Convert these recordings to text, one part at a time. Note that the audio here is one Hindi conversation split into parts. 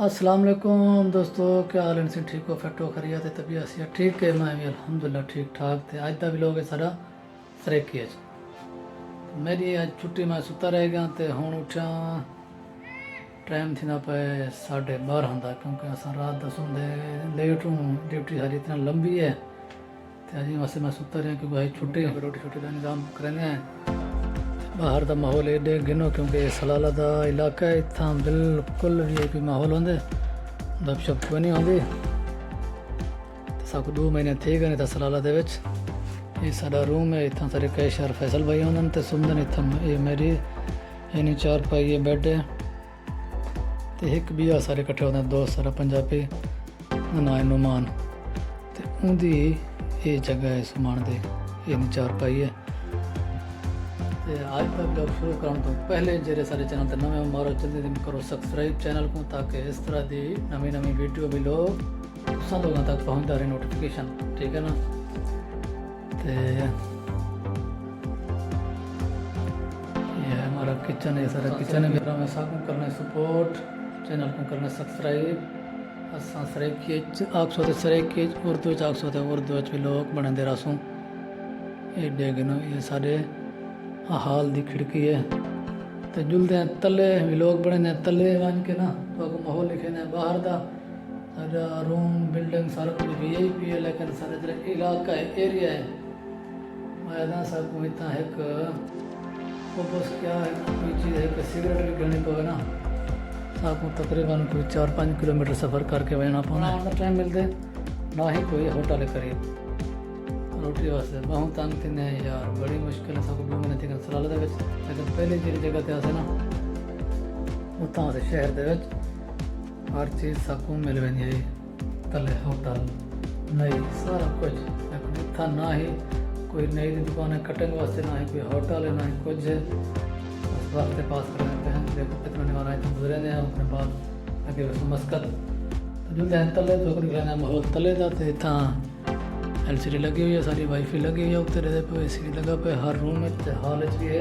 अस्सलाम वालेकुम दोस्तों, क्या हाल है? ठीक हो, फिट हो, खैरियत है, तबीयत सी ठीक है? मैं भी अल्हम्दुलिल्लाह ठीक ठाक थे। अज का भी लोग है सारा सरेकी है। मेरी अज छुट्टी मैं सुता रह गया तो हूँ उठा टाइम थी ना पे 12:30 होंगे क्योंकि अस रात का सोंदे लेट हूँ। ड्यूटी सारी इतना लंबी है तो अजी वास्ते मैं सुता रहा क्योंकि भाई छुट्टी रोटी छोटी का इंतजाम करेंगे हैं। बाहर का माहौल एडे गिनो क्योंकि सलाला का इलाका है, इतना बिल्कुल VIP माहौल होंगे, गपशप कोई नहीं आती। साकू 2 महीने थे गए तो सलाला दे विच ये साडा रूम है। इतना सारे कैशर फैसल भाई होंगे तो सुनते इतना ये मेरी इन्नी 4 पाई बेड है तो एक भी आ सारे कट्ठे होंगे दोस्त सारा पंजाबी ना नुमान तो उनकी ये जगह है सुमान दे इन्नी 4 पाई है। तो आज का ब्लॉग शुरू करने तो पहले जेरे सारे चैनल पर नवे मारो जल्दी करो सब्सक्राइब चैनल को ताकि इस तरह की नवी नवी वीडियो भी लोग सब लोगों तक पहुँचता रहे नोटिफिकेशन, ठीक है ना। तो ये है हमारा किचन है, सारा किचन है मेरा। मैं सबको करना सपोर्ट, चैनल को करना सब्सक्राइब। असा सरेकी आख सोते सरेकी उर्दू आख सोते उर्दू भी लोग बने दे रसूँ एडे गिनो। ये सारे हाल की खिड़की है तो जुलते हैं तले भी लोग बने तले वन के ना तो माहौल लिखे हैं बाहर का सारा रूम बिल्डिंग सारा कुछ VIP है, लेकिन सारा जरा इलाका है एरिया है मैदान सब को इतना एक बस क्या है कोई चीज़ है कि सिगरेट भी गिरनी पवे ना सब को तकरीबन कोई 4-5 किलोमीटर सफ़र करके बजना पौना टाइम मिलते ना ही कोई होटल करीब रोटी वास्ते बहुत तंग थी यार, बड़ी मुश्किल है। सब 2 महीने थी सलाल दे विच, लेकिन पहले जी जगह ते अस ना उतना से शहर दे विच हर चीज़ सबको मिल वेंदी है, तले होटल नई सारा कुछ। लेकिन इतना ना ही कोई नई दुकान है कटिंग वास्ते, ना ही कोई होटल है, ना ही कुछ है। बस वक्त पास कर देते हैं। देखो कितना निवारा इतना गुजरे हैं अपने बाद आगे मस्कत तो जुलते हैं तले तो लेना माहौल तले का तो इतना LCD लगी हुई है, सारी वाईफाई लगी हुई है, उत्तर पे AC लगा पे हर रूम में हाल भी है।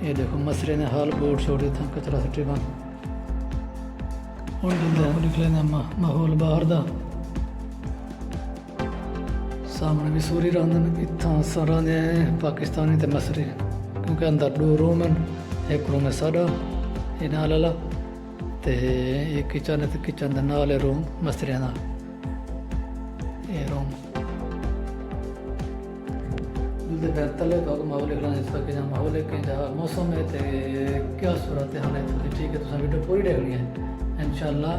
ये देखो मसरे ने हाल बोर्ड छोड़ दिया था कचरा सट्टी बंद और निकले माहौल बाहर का सामने भी सूरी रंग इतना सारा ने पाकिस्तानी तो मसरी क्योंकि अंदर 2 रूम हैं, एक रूम है साड़ा ये नाल वाला तो ये किचन है तो किचन के नाल है रूम मसरिया का ये रूम तले तो माहौल लिखना कि जहाँ माहौल है कहीं जहाँ मौसम है तो क्या सूरत हाल है। ठीक है तो वीडियो पूरी देखनी है इंशाल्लाह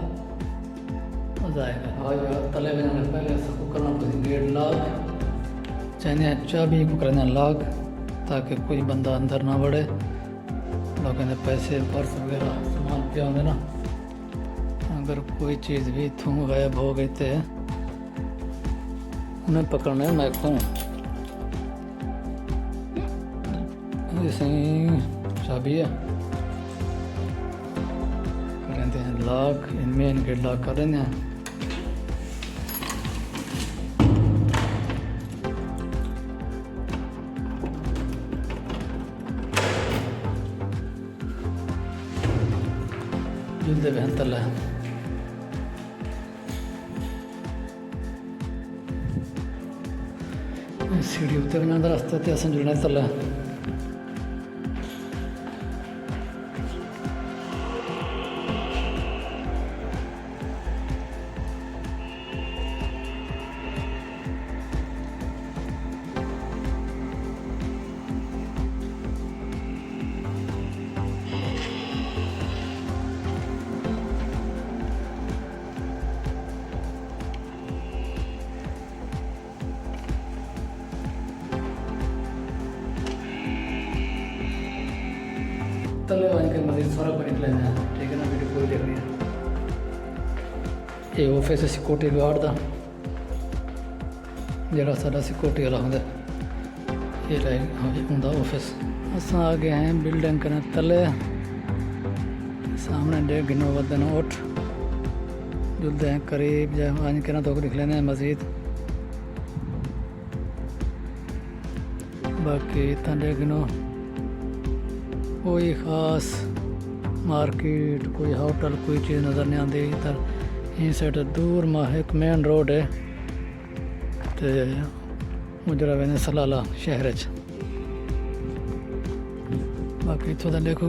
मज़ा आएगा। आज तले बजाने पहले सबको करना पड़ेगा गेट लॉक, चाहे चाबी को करना लॉक ताकि कोई बंदा अंदर ना बढ़े। लोगों ने पैसे पर्स वगैरह सामान पिया होंगे ना, अगर कोई चीज़ भी इतों गायब हो गई तो उन्हें पकड़ना है मैं को ऐसे चाबी है कहते हैं लॉक, इनमें इनके लॉक कर देंगे। जुलते बेहतर है सीढ़ी उत्ते बनाने का रास्ता तो असं जुड़ना तला तले वन के मजीद सारा को निकले हैं, ठीक है ना। वीडियो पूरी देखनी है। ये ऑफिस है सिक्योरिटी गार्ड का जरा सारा सिक्योरिटी वाला होंगे ये होंगे ऑफिस। अस आ गए हैं बिल्डिंग के तले सामने 1.5 गिनो वदन उठ जुलते हैं करीब जब आज के ना तो लिख लेना है मजीद बाकी इतना 1.5 गिनो कोई ख़ास मार्केट कोई होटल कोई चीज़ नज़र नहीं आती इधर। इस साइड दूर में एक मेन रोड है तो मुजरा वेंदे सलाला शहर च। बाकी इतों देखो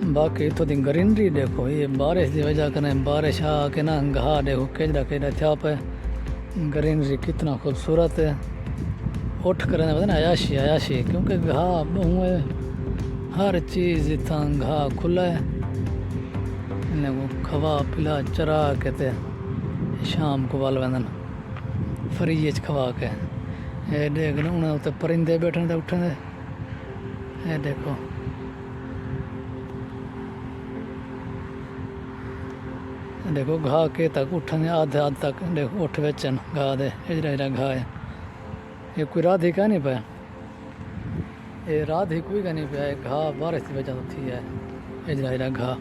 बाकी इतों की ग्रीनरी देखो, ये बारिश की वजह कने बारिश आके ना घाह देखो केड़ा केड़ा थया पे। ग्रीनरी कितना खूबसूरत है। उठ कर पता ना अयाशी अयाशी, क्योंकि घाह बहु है, हर चीज़ इतना घाह खुला है। इन्हें को खवा पिला चरा के ते शाम को वाल वेंदन फ्री च खवा के। ये देख लो उन्हें उत्ते परिंदे बैठने ते उठने दे। ये देखो देखो घाह के तक उठने आधे आध तक देखो उठ बेचन घाह दे इजरा इजरा घाह है। ये कोई रात ही का नहीं पाया, ये रात ही कोई का नहीं पाया। घाह बारिश की वजह थी है इजरा इजरा घाह।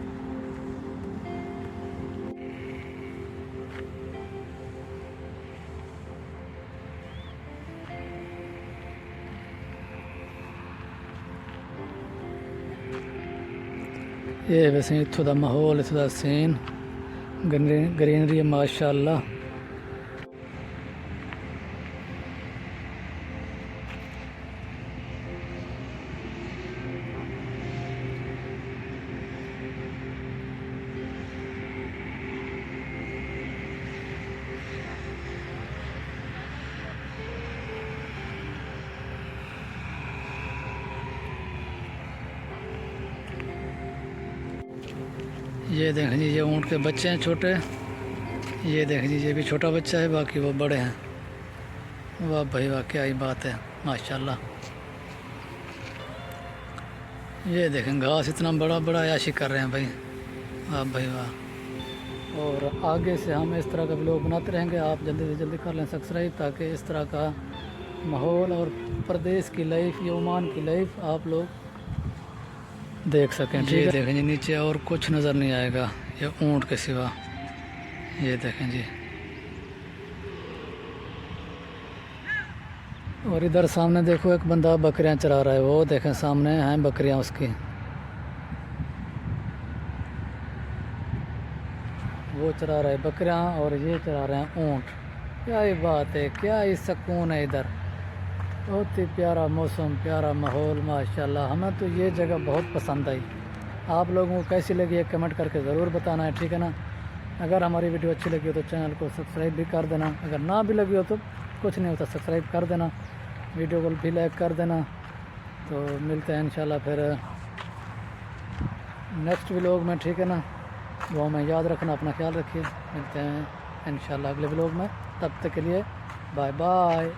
ये वैसे इतों का माहौल इतों का सीन ग्रीनरी है माशाअल्लाह। ये देख लीजिए ये ऊँट के बच्चे हैं छोटे। ये देख लीजिए ये भी छोटा बच्चा है, बाकी वो बड़े हैं। वाह भाई वाह क्या ही बात है माशाल्लाह। ये देखें घास इतना बड़ा बड़ा याशी कर रहे हैं भाई, वाह भाई वाह। और आगे से हम इस तरह का ब्लॉग बनाते रहेंगे। आप जल्दी से जल्दी कर लें सब्सक्राइब, ताकि इस तरह का माहौल और प्रदेश की लाइफ या ओमान की लाइफ आप लोग देख सकें। ठीक है, देखें जी नीचे और कुछ नज़र नहीं आएगा ये ऊँट के सिवा। ये देखें जी, और इधर सामने देखो एक बंदा बकरियां चरा रहा है। वो देखें सामने हैं बकरियां उसकी, वो चरा रहे बकरियां और ये चरा रहे हैं ऊँट। क्या ही बात है, क्या ही सुकून है इधर। बहुत ही प्यारा मौसम, प्यारा माहौल माशाल्लाह। हमें तो ये जगह बहुत पसंद आई। आप लोगों को कैसी लगी है कमेंट करके ज़रूर बताना है, ठीक है ना। अगर हमारी वीडियो अच्छी लगी हो तो चैनल को सब्सक्राइब भी कर देना। अगर ना भी लगी हो तो कुछ नहीं होता, सब्सक्राइब कर देना, वीडियो को भी लाइक कर देना। तो मिलते हैं इंशाल्लाह फिर नेक्स्ट व्लॉग में, ठीक है ना। वो हमें याद रखना, अपना ख्याल रखिए। मिलते हैं इंशाल्लाह अगले व्लॉग में, तब तक के लिए बाय बाय।